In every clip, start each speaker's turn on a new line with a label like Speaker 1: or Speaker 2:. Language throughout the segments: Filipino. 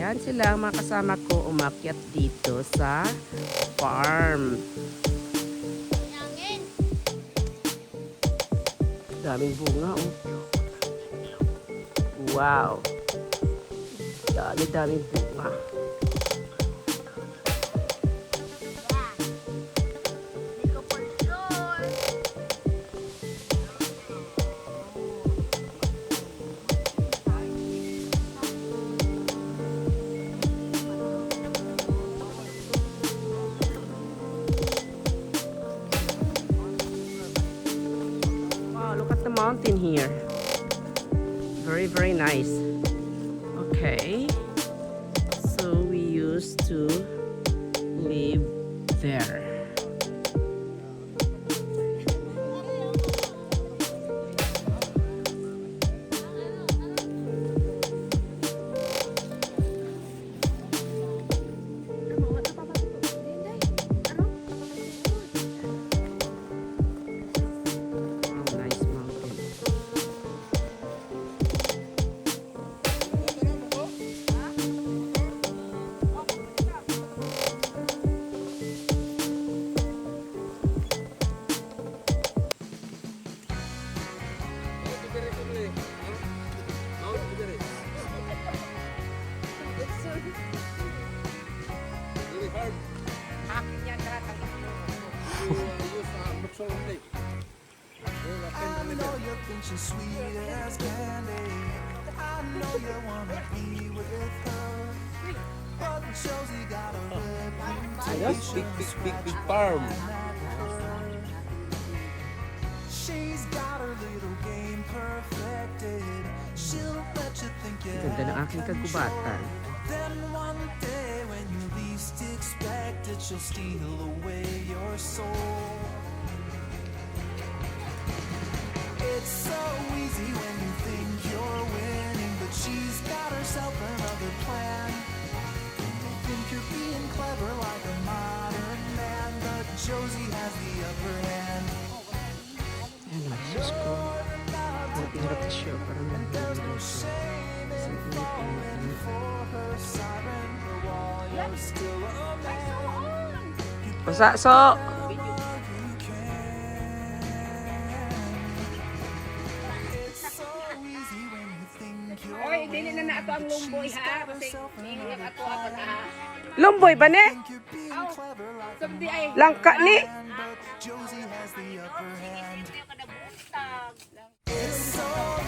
Speaker 1: Ayan sila mga kasama ko umakyat dito sa farm. Daming bunga oh. Wow. Daming bunga. Look at the mountain here. Very, very nice. Okay. So we used to live there.
Speaker 2: She's sweet as candy. I know you wanna be with her, but Josie got a
Speaker 3: Big farm.
Speaker 2: She's got her little game perfected. She'll let you think you
Speaker 1: Ganda ng aking kagubatan.
Speaker 2: Then one day when you least expect it, she'll steal away your soul. It's so easy when you think you're winning, but she's got herself another plan. You think you're being clever like a modern man, but Josie has the upper hand.
Speaker 1: Ayan, Diyos ko. Hirap na siya. Parang
Speaker 2: There's no shame in falling for her siren, but while you're still a man,
Speaker 1: Basa, so.
Speaker 4: Oy, dili na na ato ang lumboy ha. Kasi ingat ato ako na ha.
Speaker 1: Lumboy ba ne?
Speaker 4: Aw, sabdi ay.
Speaker 1: Langka ni?
Speaker 2: Josie has the upper hand.
Speaker 4: Hindi ka na buntag.
Speaker 2: It's so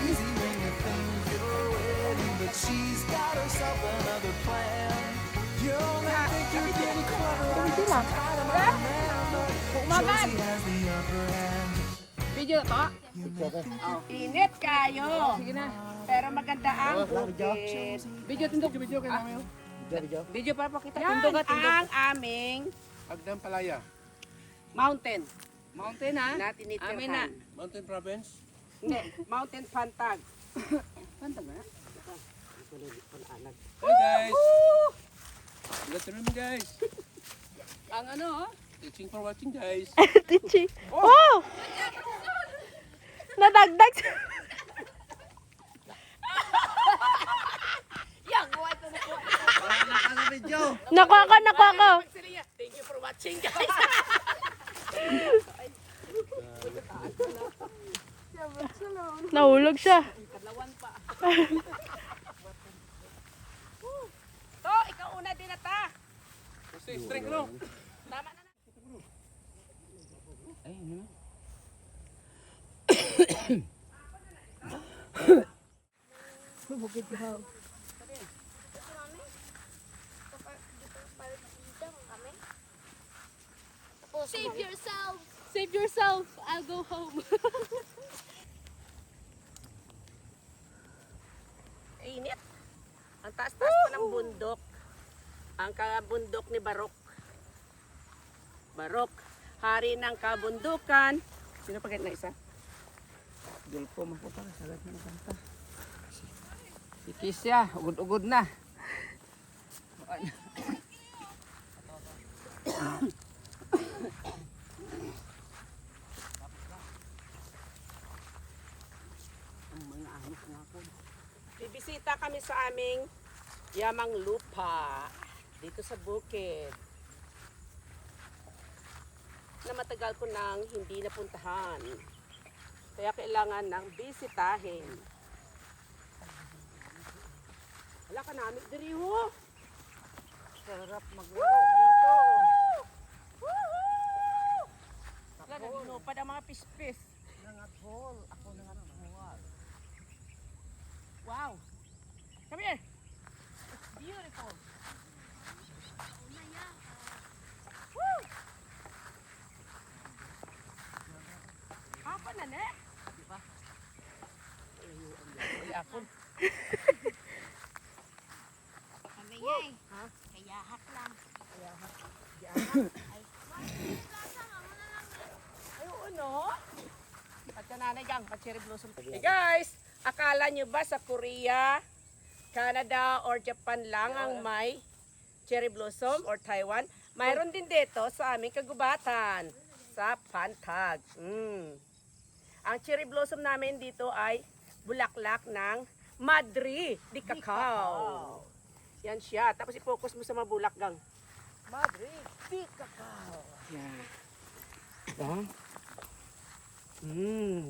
Speaker 2: easy when you think you're winning, but she's got herself another plan. You only think you're getting clever like a modern man, but Josie has the upper hand.
Speaker 4: Video to? Oh. Init kayo. Sige na. Pero maganda ang bukid. Video tindog. Video kayo namin. Video para pakita. Tindog at tindog. Ang aming
Speaker 3: Agdam Palaya.
Speaker 4: mountain. Mountain ha?
Speaker 1: Na tinitirhan.
Speaker 4: Amin na.
Speaker 3: Mountain Province.
Speaker 4: Hindi. Mountain Pantag. Pantag ba?
Speaker 3: Hey guys. Good afternoon guys.
Speaker 4: Ang ano oh?
Speaker 3: Teaching for watching guys.
Speaker 1: Tichi. Oh! Nadagdag.
Speaker 4: Yang, gawa ito na po.
Speaker 1: Nakuha ko.
Speaker 4: Thank you for watching guys.
Speaker 1: Nahulog siya.
Speaker 4: Kadlawan pa. To, ikaw una din ata.
Speaker 3: Kasi strength no.
Speaker 4: Tama na.
Speaker 3: Ay, ano?
Speaker 5: Save yourself. Save yourself. I'll go home.
Speaker 1: Init. Ang taas-taas pa ng bundok. Ang kabundok ni Barok. Barok, hari ng kabundukan. Sino pa na isa? Gulpo man po para salat na kanta. Si Kisya, ugod-ugod na. Bibisita kami sa aming
Speaker 4: Yamang lupa dito sa bukid na matagal ko nang hindi napuntahan. Kaya kailangan ng bisitahin. Wala ka namin diri ho.
Speaker 1: Sarap maglaro dito.
Speaker 4: Wala na dinupad ang mga pispis.
Speaker 1: Nangathol. Ako nangathol.
Speaker 4: Wow. Come here. It's beautiful. Woo! Apa na ne? Di ba? Ay, ako.
Speaker 5: Kamiyay. Kaya hak lang.
Speaker 4: Ay, oo, no? At nanay gang, cherry blossom. Hey guys, akala nyo ba sa Korea, Canada, or Japan lang ang may cherry blossom or Taiwan? Mayroon din dito sa aming kagubatan, sa Pantag. Ang cherry blossom namin dito ay bulaklak ng Madri di Cacao. Yan siya. Tapos i-focus mo sa mga bulak gang.
Speaker 1: Madre, di cacao.
Speaker 4: Yan. Diba?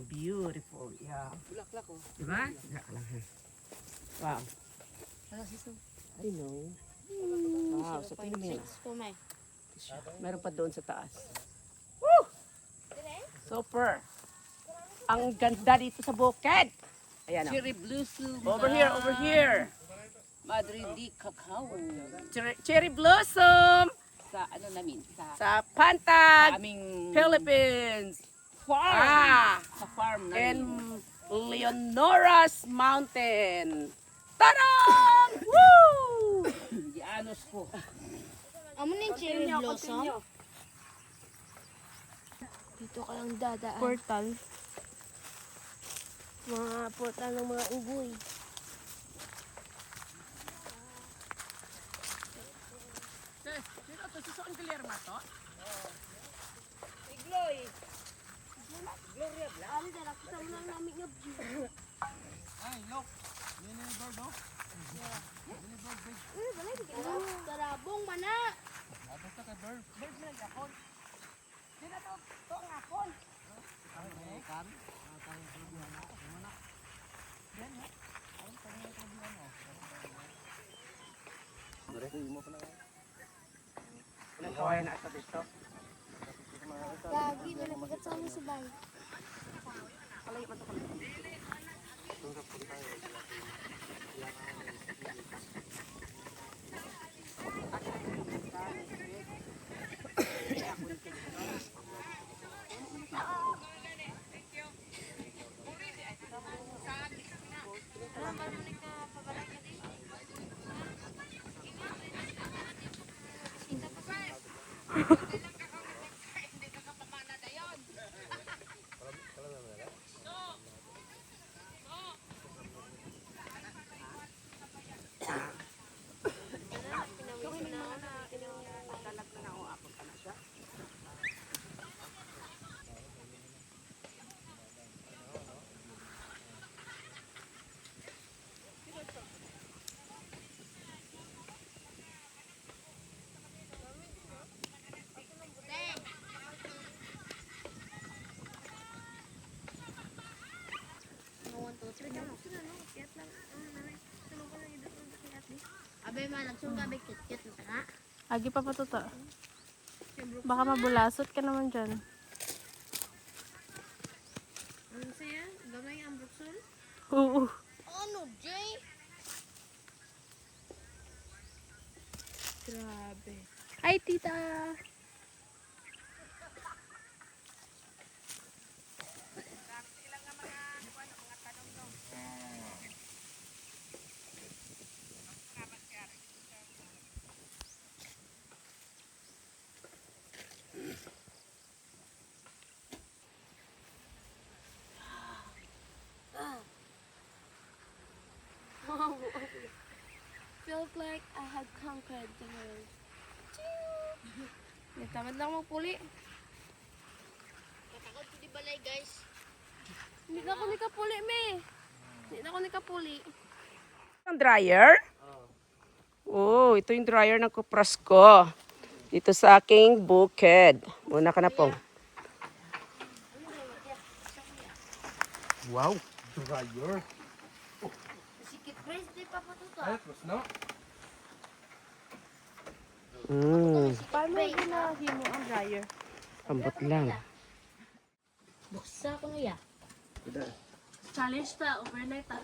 Speaker 4: Beautiful. Yeah.
Speaker 1: Bulaklak oh.
Speaker 4: Diba? Bulaklak. Wow. I know. Wow, sa tingin.
Speaker 5: Kumay.
Speaker 4: Meron pa doon sa taas. Woo! Super. Ang ganda dito sa bukid. Ayan o.
Speaker 1: Cherry blossom.
Speaker 4: Over here, over here.
Speaker 1: Madre di cacao.
Speaker 4: Cherry blossom
Speaker 1: Sa ano namin?
Speaker 4: sa Pantag,
Speaker 1: Aming
Speaker 4: Philippines.
Speaker 1: farm. Sa farm namin.
Speaker 4: In Leonora's Mountain. Tarang! Woo!
Speaker 1: Gianos ko.
Speaker 5: Amo na yung cherry blossom. Dito ka lang dadaan. Portal. Mga portal ng mga unggoy.
Speaker 4: Sino to? Susuon Guillermo to? Si Gloy. Gloria Blanc.
Speaker 5: Ano dala? Kita mo lang namin yung view.
Speaker 3: Ay, look. Yun yung bird, no?
Speaker 5: Tarabong mana.
Speaker 3: Basta kay bird.
Speaker 4: Bird na yakon. Sino to? To ang akon. Nagkaway na ito dito.
Speaker 5: Lagi, malapigat sa amin sa bahay. Abay man, nagsunga ba kit-kit na nga?
Speaker 6: Agi pa patuta. Baka mabulasot ka naman dyan.
Speaker 5: Ano siya? Gamay ang bruxol?
Speaker 6: Oo.
Speaker 5: Ano, Jay? Grabe.
Speaker 6: Ay, tita!
Speaker 5: Felt like I had conquered the world. Nagtamad lang magpuli. Katakot ko di balay, guys. Hindi na ako nikapuli, me. Hindi na ako nikapuli.
Speaker 4: Ang dryer? Oh, ito yung dryer ng kupras ko. Dito sa aking bukid. Muna ka na po.
Speaker 3: Wow, dryer. That was not.
Speaker 6: Paano ginahimo ang dryer?
Speaker 4: Ambot lang.
Speaker 5: Buksa ko na ya.
Speaker 6: Challenge ta, overnight ta.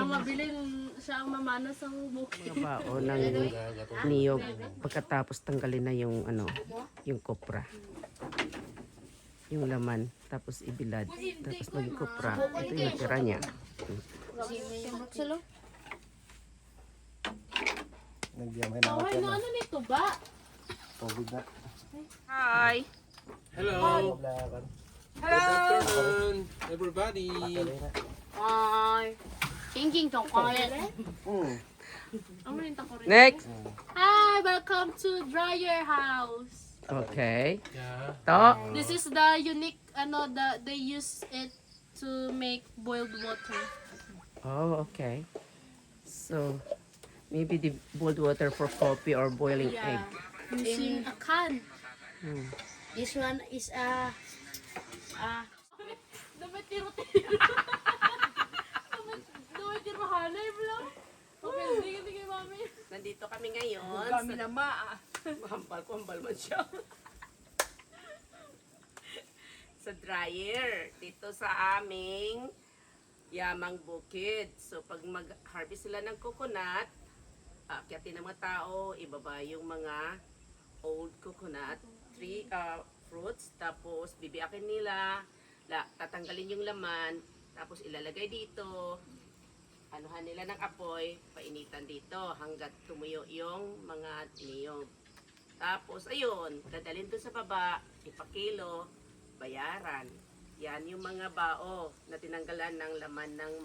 Speaker 6: Ang mabilin siya ang mamana sa bukid.
Speaker 4: Mga baon ng niyog. Pagkatapos tanggalin na yung yung kopra. Yung laman. Tapos ibilad. Tapos maging kopra. Ito yung tira niya.
Speaker 6: Ay, no, ano nito ba?
Speaker 4: Hi!
Speaker 3: Hello. Good afternoon, everybody.
Speaker 5: Hi. King tong quiet.
Speaker 6: Ang rin ko rin.
Speaker 4: Next!
Speaker 6: Hi, welcome to Dryer House.
Speaker 4: Okay.
Speaker 3: Yeah.
Speaker 4: To.
Speaker 6: This is the unique, they use it to make boiled water.
Speaker 4: Oh, okay. So, maybe the boiled water for coffee or boiling egg.
Speaker 6: Using a can.
Speaker 5: This one is
Speaker 6: Dapat tiro-tiro. Dapat tiro-hanay mo lang. Okay, sige, mami.
Speaker 4: Nandito kami ngayon. Kami na Mahambal man siya. Sa dryer. Dito sa aming yamang bukid. So, pag mag-harvest sila ng coconut, akyatin ng mga tao, ibaba yung mga old coconut tree, fruits, tapos bibiakin nila, tatanggalin yung laman, tapos ilalagay dito, anuhan nila ng apoy, painitan dito hanggat tumuyo yung mga niyog. Tapos ayun, dadalhin doon sa baba, ipakilo, bayaran. Yan yung mga bao na tinanggalan ng laman ng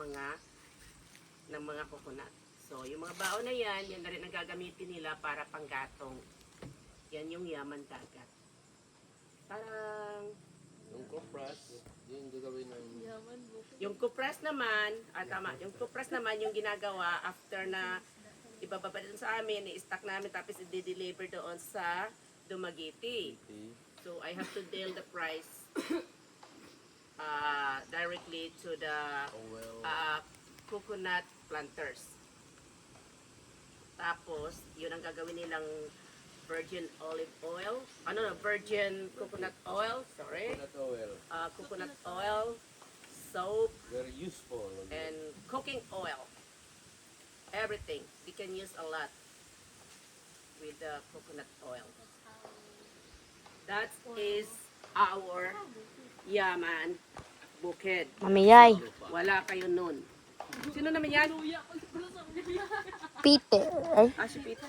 Speaker 4: mga coconut. So yung mga bao na yan na rin ang gagamitin nila para panggatong. Yan yung yaman dagat. Parang
Speaker 3: Yung kopras, yung gagawin ng...
Speaker 4: yung kupras naman, tama, yung kupras naman yung ginagawa after na ibababa dun sa amin, i-stack namin tapos i-deliver doon sa Dumaguete. So I have to deal the price directly to the coconut planters. Tapos, yun ang gagawin nilang virgin olive oil, virgin coconut oil,
Speaker 3: Coconut oil.
Speaker 4: coconut oil, soap,
Speaker 3: Very useful.
Speaker 4: and cooking oil. Everything. We can use a lot with the coconut oil. That is our yaman bukid.
Speaker 5: Mamiyay.
Speaker 4: Wala kayo nun. Sino naman yan?
Speaker 5: Peter.
Speaker 4: Si Peter.